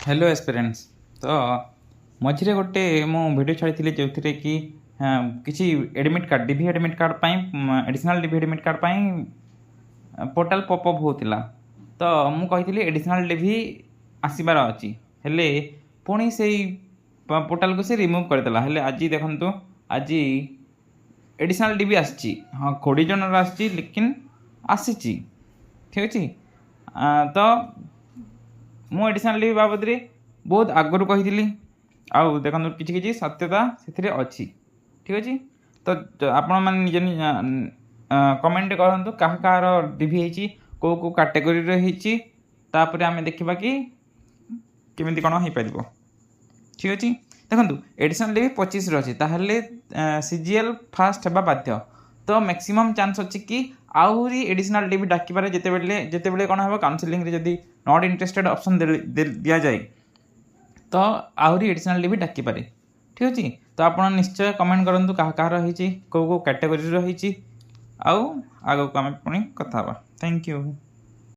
Hello aspirants. तो मझे गोटे मु वीडियो छाड़ी जो थी कि किसी admit card DV admit card additional DV admit card portal popup होता। तो मुझे एडिशनल डीवी आसबार अच्छी हेले पुणी से पोर्टाल को से रिमूव करदेला। हेले आज देखु आज एडिशनल डीवी आसी हाँ 20 जन आसी लेकिन आसी ठीक अच्छे। तो मु एडिशनल डीवी बाबद बहुत आगुरी कही आउ देखो किसी किसी सत्यता से अच्छी ठीक अच्छे। तो आपण मैंने निज कमेंट करूँ क्या कह डीवी होती कौ कौ कैटेगोरी होपर आम देखा कि केमी कौन हो पार ठीक अच्छे। देखो एडिशनल डीवी 25 रही ताहले सीजीएल फास्ट होगा बाध्य। तो मैक्सिमम चांस अच्छी कि आहरी एडिशनल डीवी डाकिबार जिते कौन हम काउनसिलिंग जदि नॉट इंटरेस्टेड ऑप्शन दि जाए तो आहरी एडिशनल डीवी डाकिपारे ठीक अच्छे। तो आप निश्चय कमेंट करूँ कह कौ कैटेगोरी रही आगक आम पुणी कथा। Thank you.